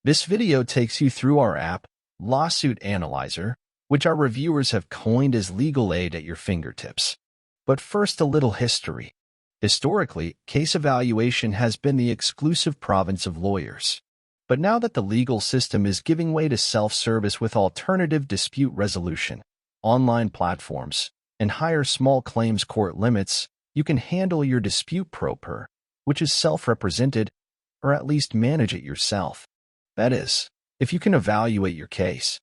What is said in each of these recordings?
This video takes you through our app, Lawsuit Analyzer, which our reviewers have coined as legal aid at your fingertips. But first, a little history. Historically, case evaluation has been the exclusive province of lawyers. But now that the legal system is giving way to self-service with alternative dispute resolution, online platforms, and higher small claims court limits, you can handle your dispute pro per, which is self-represented, or at least manage it yourself. That is, if you can evaluate your case.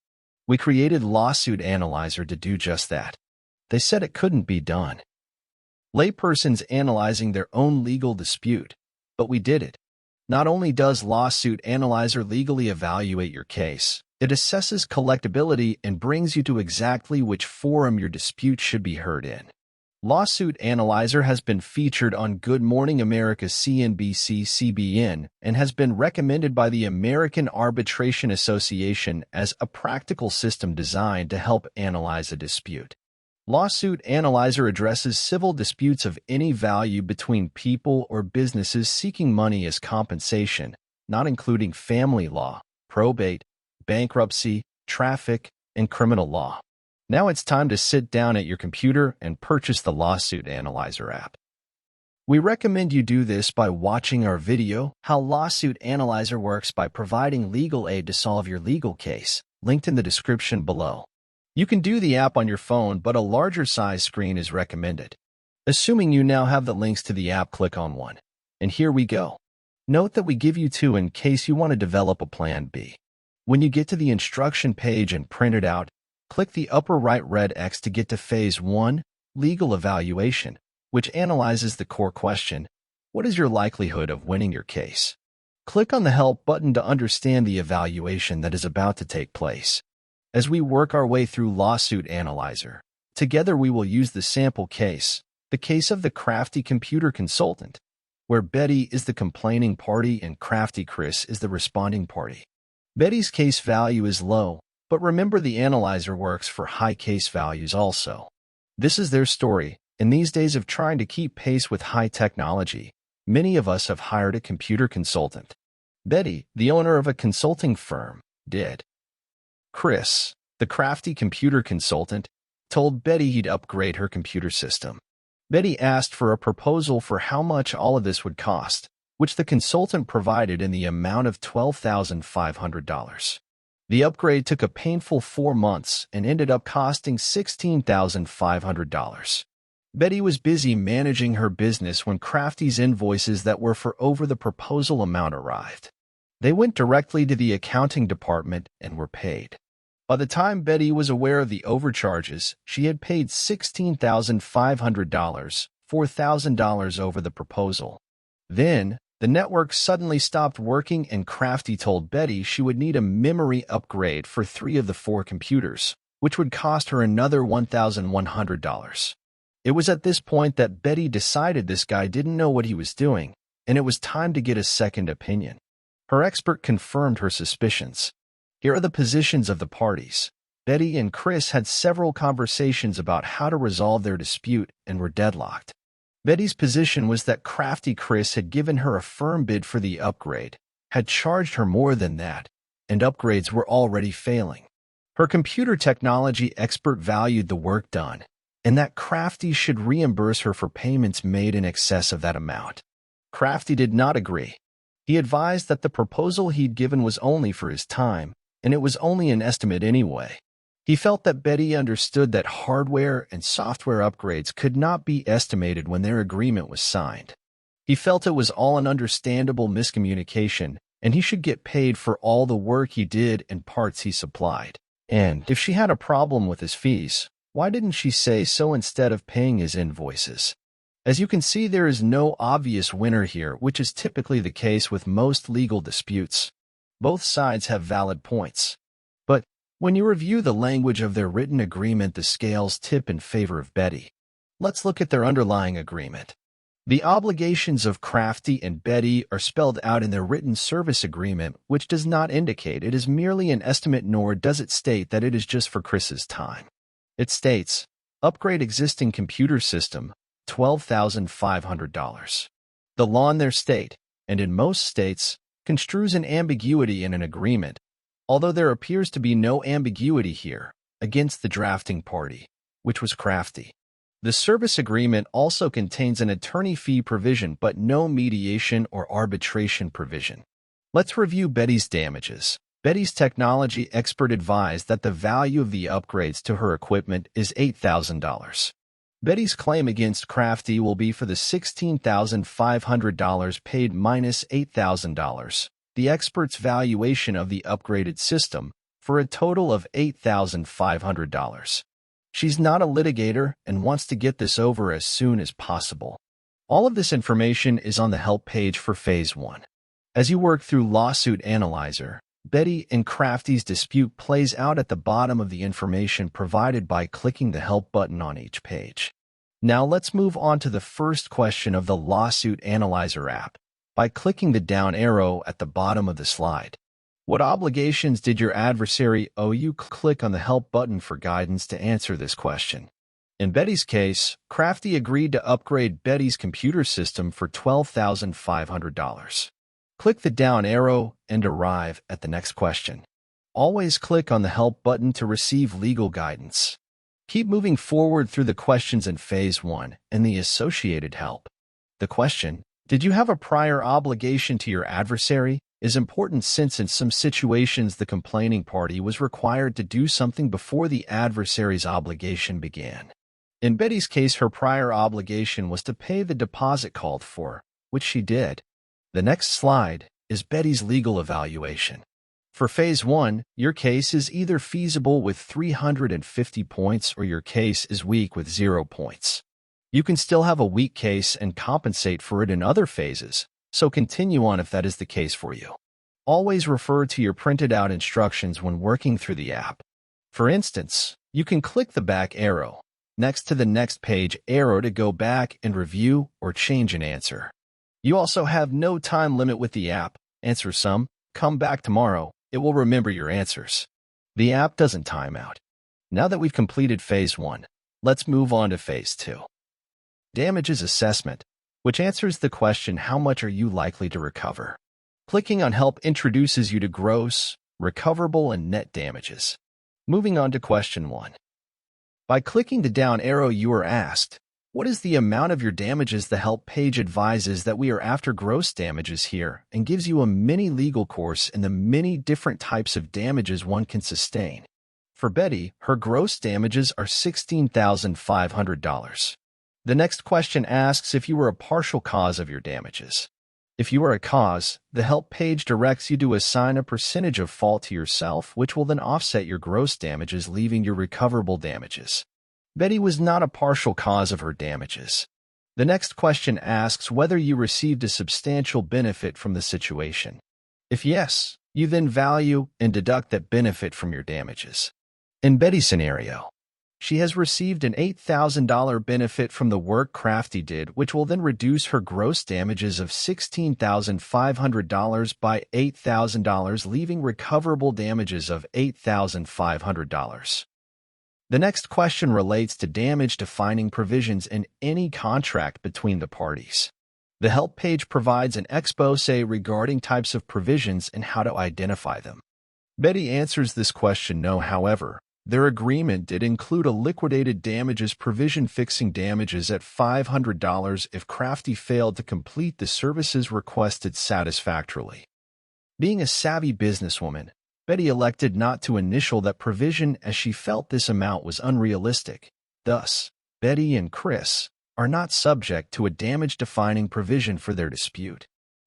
We created Lawsuit Analyzer to do just that. They said it couldn't be done. Laypersons analyzing their own legal dispute, but we did it. Not only does Lawsuit Analyzer legally evaluate your case, it assesses collectability and brings you to exactly which forum your dispute should be heard in. Lawsuit Analyzer has been featured on Good Morning America CNBC-CBN and has been recommended by the American Arbitration Association as a practical system designed to help analyze a dispute. Lawsuit Analyzer addresses civil disputes of any value between people or businesses seeking money as compensation, not including family law, probate, bankruptcy, traffic, and criminal law. Now it's time to sit down at your computer and purchase the Lawsuit Analyzer app. We recommend you do this by watching our video, How Lawsuit Analyzer Works by Providing Legal Aid to Solve Your Legal Case, linked in the description below. You can do the app on your phone, but a larger size screen is recommended. Assuming you now have the links to the app, click on one. And here we go. Note that we give you two in case you want to develop a plan B. When you get to the instruction page and print it out, click the upper right red X to get to Phase 1, Legal Evaluation, which analyzes the core question, what is your likelihood of winning your case? Click on the Help button to understand the evaluation that is about to take place. As we work our way through Lawsuit Analyzer, together we will use the sample case, the case of the crafty computer consultant, where Betty is the complaining party and crafty Chris is the responding party. Betty's case value is low, but remember the analyzer works for high case values also. This is their story. In these days of trying to keep pace with high technology, many of us have hired a computer consultant. Betty, the owner of a consulting firm, did. Chris, the crafty computer consultant, told Betty he'd upgrade her computer system. Betty asked for a proposal for how much all of this would cost, which the consultant provided in the amount of $12,500. The upgrade took a painful 4 months and ended up costing $16,500. Betty was busy managing her business when Crafty's invoices that were for over the proposal amount arrived. They went directly to the accounting department and were paid. By the time Betty was aware of the overcharges, she had paid $16,500, $4,000 over the proposal. Then, the network suddenly stopped working and Crafty told Betty she would need a memory upgrade for 3 of the 4 computers, which would cost her another $1,100. It was at this point that Betty decided this guy didn't know what he was doing, and it was time to get a second opinion. Her expert confirmed her suspicions. Here are the positions of the parties. Betty and Chris had several conversations about how to resolve their dispute and were deadlocked. Betty's position was that crafty Chris had given her a firm bid for the upgrade, had charged her more than that, and upgrades were already failing. Her computer technology expert valued the work done, and that Crafty should reimburse her for payments made in excess of that amount. Crafty did not agree. He advised that the proposal he'd given was only for his time, and it was only an estimate anyway. He felt that Betty understood that hardware and software upgrades could not be estimated when their agreement was signed. He felt it was all an understandable miscommunication, and he should get paid for all the work he did and parts he supplied. And if she had a problem with his fees, why didn't she say so instead of paying his invoices? As you can see, there is no obvious winner here, which is typically the case with most legal disputes. Both sides have valid points. But when you review the language of their written agreement, the scales tip in favor of Betty. Let's look at their underlying agreement. The obligations of Crafty and Betty are spelled out in their written service agreement, which does not indicate it is merely an estimate, nor does it state that it is just for Chris's time. It states, upgrade existing computer system, $12,500. The law in their state, and in most states, construes an ambiguity in an agreement, although there appears to be no ambiguity here, against the drafting party, which was Crafty. The service agreement also contains an attorney fee provision but no mediation or arbitration provision. Let's review Betty's damages. Betty's technology expert advised that the value of the upgrades to her equipment is $8,000. Betty's claim against Crafty will be for the $16,500 paid minus $8,000, the expert's valuation of the upgraded system, for a total of $8,500. She's not a litigator and wants to get this over as soon as possible. All of this information is on the help page for Phase 1. As you work through Lawsuit Analyzer, Betty and Crafty's dispute plays out at the bottom of the information provided by clicking the Help button on each page. Now let's move on to the first question of the Lawsuit Analyzer app by clicking the down arrow at the bottom of the slide. What obligations did your adversary owe you? Click on the Help button for guidance to answer this question. In Betty's case, Crafty agreed to upgrade Betty's computer system for $12,500. Click the down arrow and arrive at the next question. Always click on the Help button to receive legal guidance. Keep moving forward through the questions in Phase 1 and the associated help. The question, did you have a prior obligation to your adversary, is important since in some situations the complaining party was required to do something before the adversary's obligation began. In Betty's case, her prior obligation was to pay the deposit called for, which she did. The next slide is Betty's legal evaluation. For Phase 1, your case is either feasible with 350 points or your case is weak with 0 points. You can still have a weak case and compensate for it in other phases, so continue on if that is the case for you. Always refer to your printed out instructions when working through the app. For instance, you can click the back arrow next to the next page arrow to go back and review or change an answer. You also have no time limit with the app. Answer some, come back tomorrow, it will remember your answers. The app doesn't time out. Now that we've completed Phase 1, let's move on to Phase 2. Damages assessment, which answers the question, how much are you likely to recover? Clicking on Help introduces you to gross, recoverable, and net damages. Moving on to Question 1. By clicking the down arrow, you are asked, what is the amount of your damages? The help page advises that we are after gross damages here and gives you a mini legal course in the many different types of damages one can sustain. For Betty, her gross damages are $16,500. The next question asks if you were a partial cause of your damages. If you are a cause, the help page directs you to assign a percentage of fault to yourself, which will then offset your gross damages, leaving your recoverable damages. Betty was not a partial cause of her damages. The next question asks whether you received a substantial benefit from the situation. If yes, you then value and deduct that benefit from your damages. In Betty's scenario, she has received an $8,000 benefit from the work Crafty did, which will then reduce her gross damages of $16,500 by $8,000, leaving recoverable damages of $8,500. The next question relates to damage-defining provisions in any contract between the parties. The help page provides an exposé regarding types of provisions and how to identify them. Betty answers this question no, however, their agreement did include a liquidated damages provision fixing damages at $500 if Crafty failed to complete the services requested satisfactorily. Being a savvy businesswoman, Betty elected not to initial that provision as she felt this amount was unrealistic. Thus, Betty and Chris are not subject to a damage-defining provision for their dispute.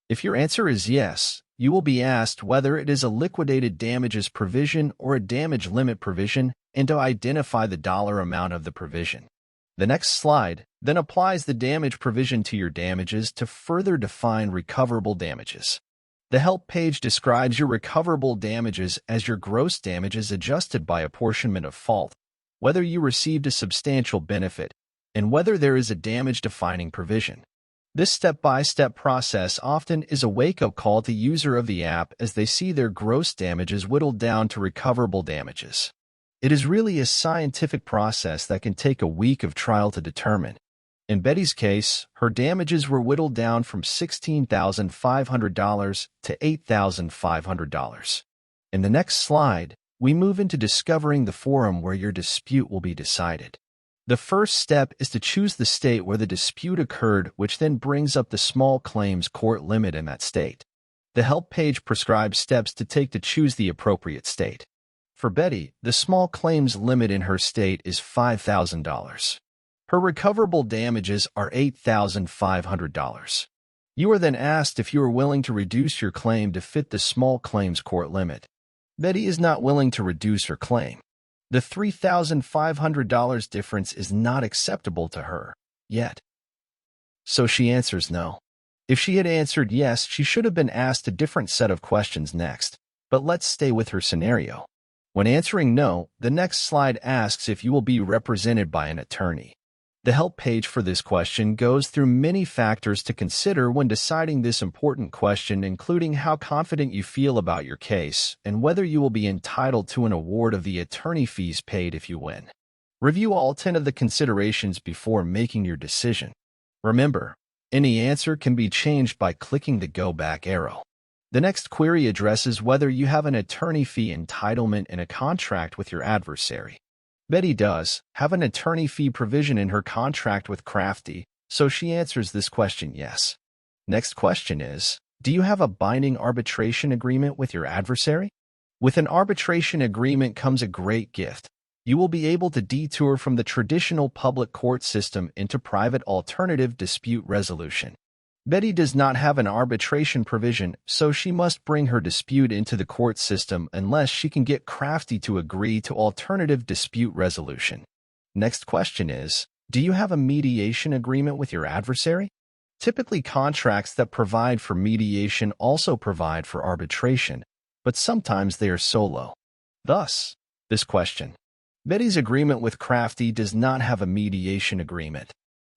If your answer is yes, you will be asked whether it is a liquidated damages provision or a damage limit provision and to identify the dollar amount of the provision. The next slide then applies the damage provision to your damages to further define recoverable damages. The help page describes your recoverable damages as your gross damages adjusted by apportionment of fault, whether you received a substantial benefit, and whether there is a damage-defining provision. This step-by-step process often is a wake-up call to user of the app as they see their gross damages whittled down to recoverable damages. It is really a scientific process that can take a week of trial to determine. In Betty's case, her damages were whittled down from $16,500 to $8,500. In the next slide, we move into discovering the forum where your dispute will be decided. The first step is to choose the state where the dispute occurred, which then brings up the small claims court limit in that state. The help page prescribes steps to take to choose the appropriate state. For Betty, the small claims limit in her state is $5,000. Her recoverable damages are $8,500. You are then asked if you are willing to reduce your claim to fit the small claims court limit. Betty is not willing to reduce her claim. The $3,500 difference is not acceptable to her, yet. So she answers no. If she had answered yes, she should have been asked a different set of questions next, but let's stay with her scenario. When answering no, the next slide asks if you will be represented by an attorney. The help page for this question goes through many factors to consider when deciding this important question, including how confident you feel about your case and whether you will be entitled to an award of the attorney fees paid if you win. Review all 10 of the considerations before making your decision. Remember, any answer can be changed by clicking the Go Back arrow. The next query addresses whether you have an attorney fee entitlement in a contract with your adversary. Betty does have an attorney fee provision in her contract with Crafty, so she answers this question yes. Next question is, do you have a binding arbitration agreement with your adversary? With an arbitration agreement comes a great gift. You will be able to detour from the traditional public court system into private alternative dispute resolution. Betty does not have an arbitration provision, so she must bring her dispute into the court system unless she can get Crafty to agree to alternative dispute resolution. Next question is, do you have a mediation agreement with your adversary? Typically, contracts that provide for mediation also provide for arbitration, but sometimes they are solo. Thus, this question. Betty's agreement with Crafty does not have a mediation agreement.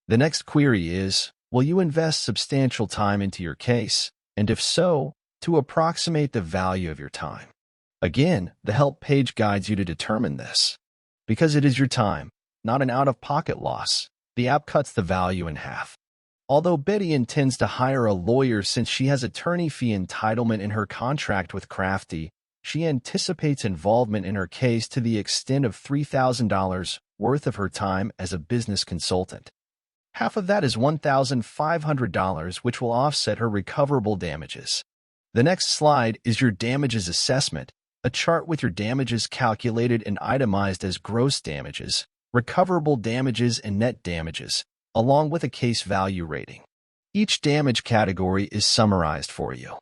The next query is, will you invest substantial time into your case, and if so, to approximate the value of your time? Again, the help page guides you to determine this. Because it is your time, not an out-of-pocket loss, the app cuts the value in half. Although Betty intends to hire a lawyer since she has attorney fee entitlement in her contract with Crafty, she anticipates involvement in her case to the extent of $3,000 worth of her time as a business consultant. Half of that is $1,500, which will offset her recoverable damages. The next slide is your damages assessment, a chart with your damages calculated and itemized as gross damages, recoverable damages, and net damages, along with a case value rating. Each damage category is summarized for you.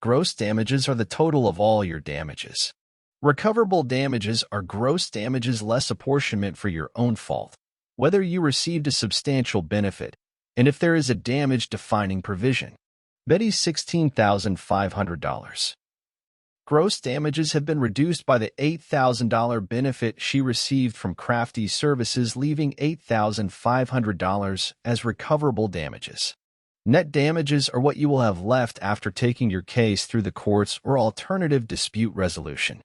Gross damages are the total of all your damages. Recoverable damages are gross damages less apportionment for your own fault, whether you received a substantial benefit, and if there is a damage-defining provision. Betty's $16,500. Gross damages have been reduced by the $8,000 benefit she received from Crafty's services, leaving $8,500 as recoverable damages. Net damages are what you will have left after taking your case through the courts or alternative dispute resolution.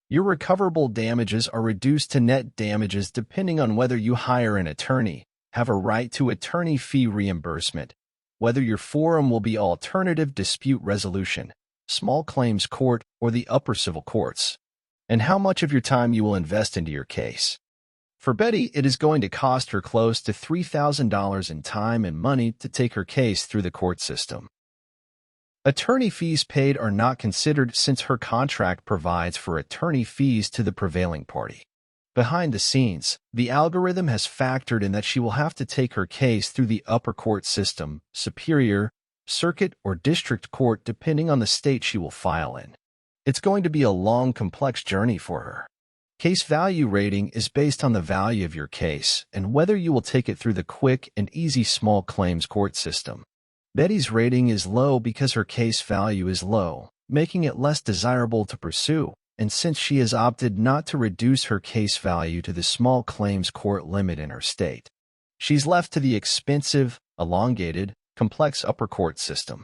Your recoverable damages are reduced to net damages depending on whether you hire an attorney, have a right to attorney fee reimbursement, whether your forum will be alternative dispute resolution, small claims court, or the upper civil courts, and how much of your time you will invest into your case. For Betty, it is going to cost her close to $3,000 in time and money to take her case through the court system. Attorney fees paid are not considered since her contract provides for attorney fees to the prevailing party. Behind the scenes, the algorithm has factored in that she will have to take her case through the upper court system, superior, circuit, or district court depending on the state she will file in. It's going to be a long, complex journey for her. Case value rating is based on the value of your case and whether you will take it through the quick and easy small claims court system. Betty's rating is low because her case value is low, making it less desirable to pursue, and since she has opted not to reduce her case value to the small claims court limit in her state, she's left to the expensive, elongated, complex upper court system.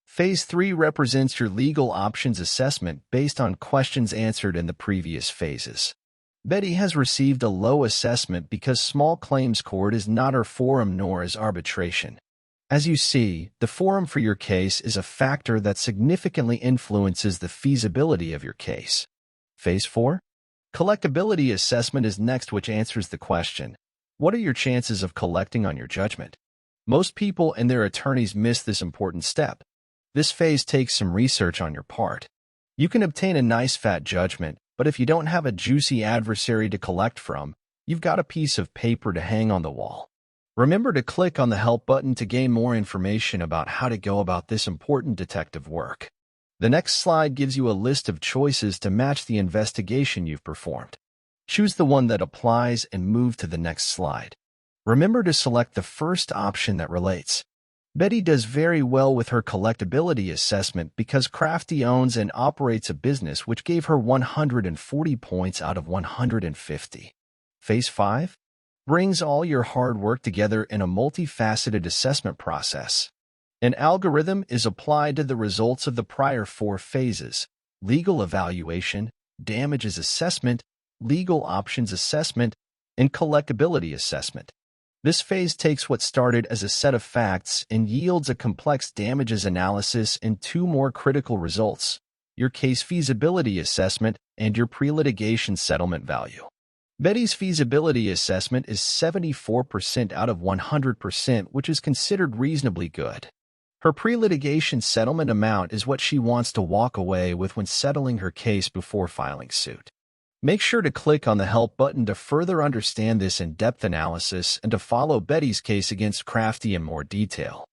Phase 3 represents your legal options assessment based on questions answered in the previous phases. Betty has received a low assessment because small claims court is not her forum nor is arbitration. As you see, the forum for your case is a factor that significantly influences the feasibility of your case. Phase 4? Collectability assessment is next, which answers the question, what are your chances of collecting on your judgment? Most people and their attorneys miss this important step. This phase takes some research on your part. You can obtain a nice fat judgment, but if you don't have a juicy adversary to collect from, you've got a piece of paper to hang on the wall. Remember to click on the Help button to gain more information about how to go about this important detective work. The next slide gives you a list of choices to match the investigation you've performed. Choose the one that applies and move to the next slide. Remember to select the first option that relates. Betty does very well with her collectability assessment because Crafty owns and operates a business which gave her 140 points out of 150. Phase 5? Brings all your hard work together in a multifaceted assessment process. An algorithm is applied to the results of the prior 4 phases: legal evaluation, damages assessment, legal options assessment, and collectability assessment. This phase takes what started as a set of facts and yields a complex damages analysis and 2 more critical results: your case feasibility assessment and your pre-litigation settlement value. Betty's feasibility assessment is 74% out of 100%, which is considered reasonably good. Her pre-litigation settlement amount is what she wants to walk away with when settling her case before filing suit. Make sure to click on the Help button to further understand this in-depth analysis and to follow Betty's case against Crafty in more detail.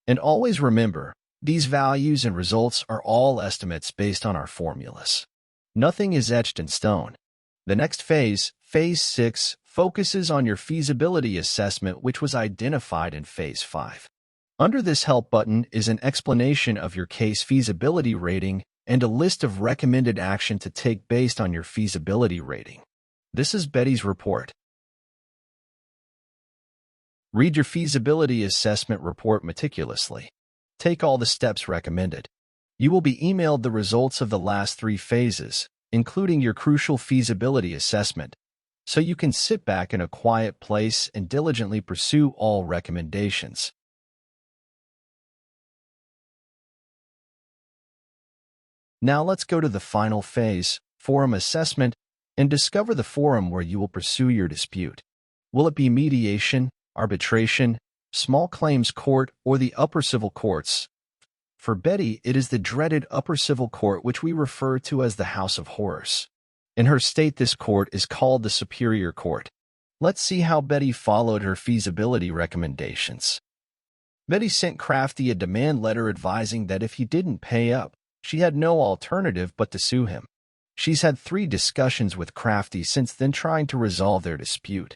And always remember, these values and results are all estimates based on our formulas. Nothing is etched in stone. The next phase, Phase 6, focuses on your feasibility assessment, which was identified in Phase 5. Under this Help button is an explanation of your case feasibility rating and a list of recommended action to take based on your feasibility rating. This is Betty's report. Read your feasibility assessment report meticulously. Take all the steps recommended. You will be emailed the results of the last 3 phases, including your crucial feasibility assessment, so you can sit back in a quiet place and diligently pursue all recommendations. Now let's go to the final phase, forum assessment, and discover the forum where you will pursue your dispute. Will it be mediation, arbitration, small claims court, or the upper civil courts? For Betty, it is the dreaded upper civil court, which we refer to as the House of Horrors. In her state, this court is called the Superior Court. Let's see how Betty followed her feasibility recommendations. Betty sent Crafty a demand letter advising that if he didn't pay up, she had no alternative but to sue him. She's had 3 discussions with Crafty since then trying to resolve their dispute.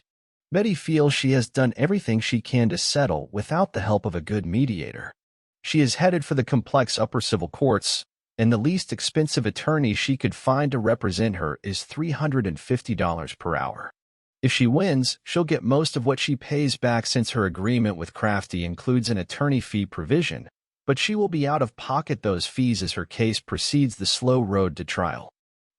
Betty feels she has done everything she can to settle without the help of a good mediator. She is headed for the complex upper civil courts, and the least expensive attorney she could find to represent her is $350 per hour. If she wins, she'll get most of what she pays back since her agreement with Crafty includes an attorney fee provision, but she will be out of pocket those fees as her case proceeds the slow road to trial.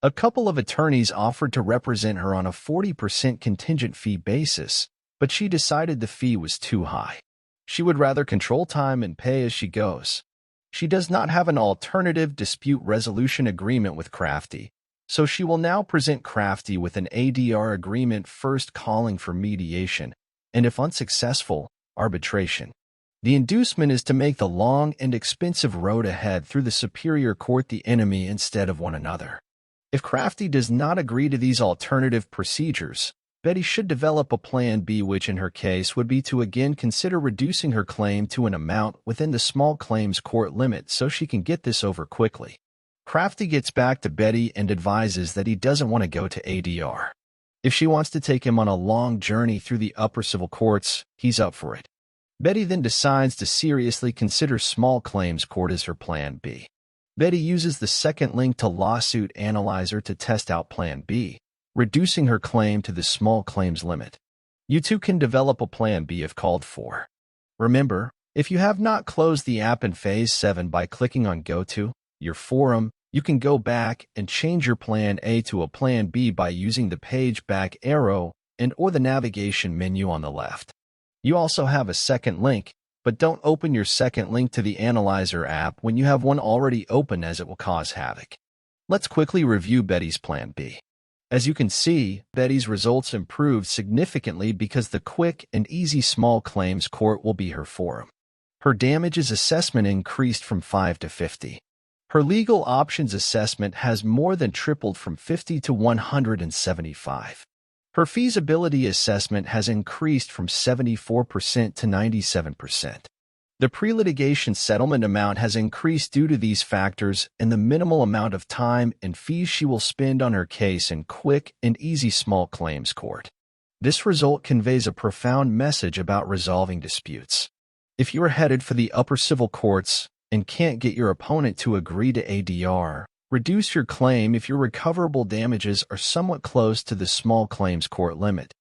A couple of attorneys offered to represent her on a 40% contingent fee basis, but she decided the fee was too high. She would rather control time and pay as she goes. She does not have an alternative dispute resolution agreement with Crafty, so she will now present Crafty with an ADR agreement, first calling for mediation, and if unsuccessful, arbitration. The inducement is to make the long and expensive road ahead through the Superior Court the enemy instead of one another. If Crafty does not agree to these alternative procedures, Betty should develop a plan B, which in her case would be to again consider reducing her claim to an amount within the small claims court limit so she can get this over quickly. Crafty gets back to Betty and advises that he doesn't want to go to ADR. If she wants to take him on a long journey through the upper civil courts, he's up for it. Betty then decides to seriously consider small claims court as her plan B. Betty uses the second link to Lawsuit Analyzer to test out plan B, reducing her claim to the small claims limit. You too can develop a plan B if called for. Remember, if you have not closed the app in Phase 7 by clicking on Go to, your forum, You can go back and change your Plan A to a Plan B by using the page back arrow and/or the navigation menu on the left. You also have a second link, but don't open your second link to the Analyzer app when you have one already open, as it will cause havoc. Let's quickly review Betty's Plan B. As you can see, Betty's results improved significantly because the quick and easy small claims court will be her forum. Her damages assessment increased from 5 to 50. Her legal options assessment has more than tripled from 50 to 175. Her feasibility assessment has increased from 74% to 97%. The pre-litigation settlement amount has increased due to these factors and the minimal amount of time and fees she will spend on her case in quick and easy small claims court. This result conveys a profound message about resolving disputes. If you are headed for the upper civil courts and can't get your opponent to agree to ADR, reduce your claim if your recoverable damages are somewhat close to the small claims court limit.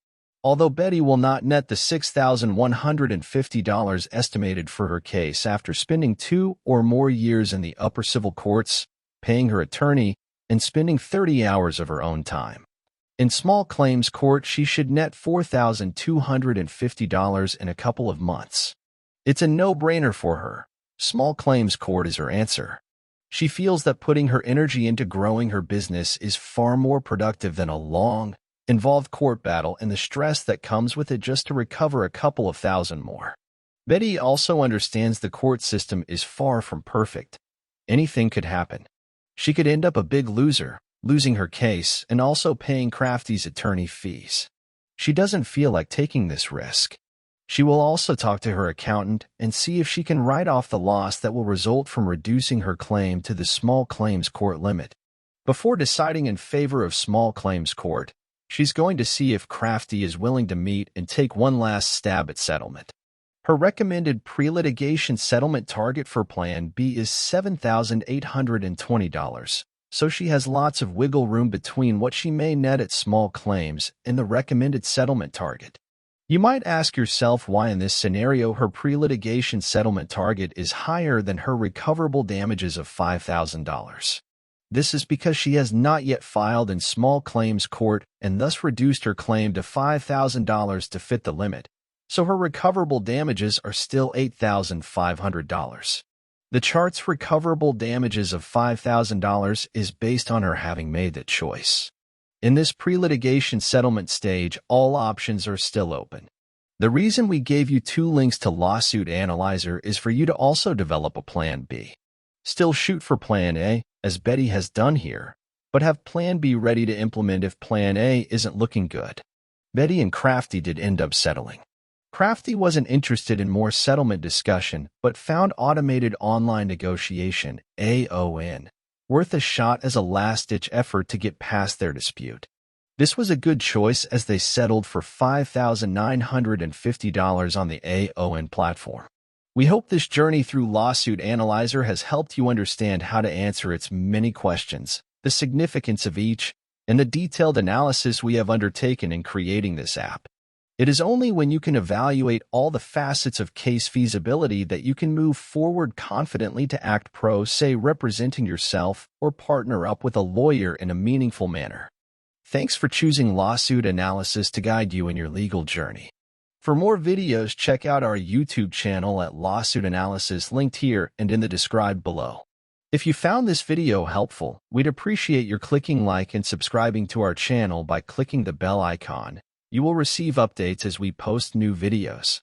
Although Betty will not net the $6,150 estimated for her case after spending 2 or more years in the upper civil courts, paying her attorney, and spending 30 hours of her own time. In small claims court, she should net $4,250 in a couple of months. It's a no-brainer for her. Small claims court is her answer. She feels that putting her energy into growing her business is far more productive than a long, involved court battle and the stress that comes with it just to recover a couple of thousand more. Betty also understands the court system is far from perfect. Anything could happen. She could end up a big loser, losing her case and also paying Crafty's attorney fees. She doesn't feel like taking this risk. She will also talk to her accountant and see if she can write off the loss that will result from reducing her claim to the small claims court limit. Before deciding in favor of small claims court, she's going to see if Crafty is willing to meet and take one last stab at settlement. Her recommended pre-litigation settlement target for Plan B is $7,820, so she has lots of wiggle room between what she may net at small claims and the recommended settlement target. You might ask yourself why in this scenario her pre-litigation settlement target is higher than her recoverable damages of $5,000. This is because she has not yet filed in small claims court and thus reduced her claim to $5,000 to fit the limit, so her recoverable damages are still $8,500. The chart's recoverable damages of $5,000 is based on her having made that choice. In this pre-litigation settlement stage, all options are still open. The reason we gave you 2 links to Lawsuit Analyzer is for you to also develop a Plan B. Still shoot for Plan A, as Betty has done here, but have Plan B ready to implement if Plan A isn't looking good. Betty and Crafty did end up settling. Crafty wasn't interested in more settlement discussion, but found automated online negotiation, AON, worth a shot as a last-ditch effort to get past their dispute. This was a good choice as they settled for $5,950 on the AON platform. We hope this journey through Lawsuit Analyzer has helped you understand how to answer its many questions, the significance of each, and the detailed analysis we have undertaken in creating this app. It is only when you can evaluate all the facets of case feasibility that you can move forward confidently to act pro se, representing yourself or partner up with a lawyer in a meaningful manner. Thanks for choosing Lawsuit Analysis to guide you in your legal journey. For more videos, check out our YouTube channel at Lawsuit Analysis, linked here and in the described below. If you found this video helpful, we'd appreciate your clicking like and subscribing to our channel by clicking the bell icon. You will receive updates as we post new videos.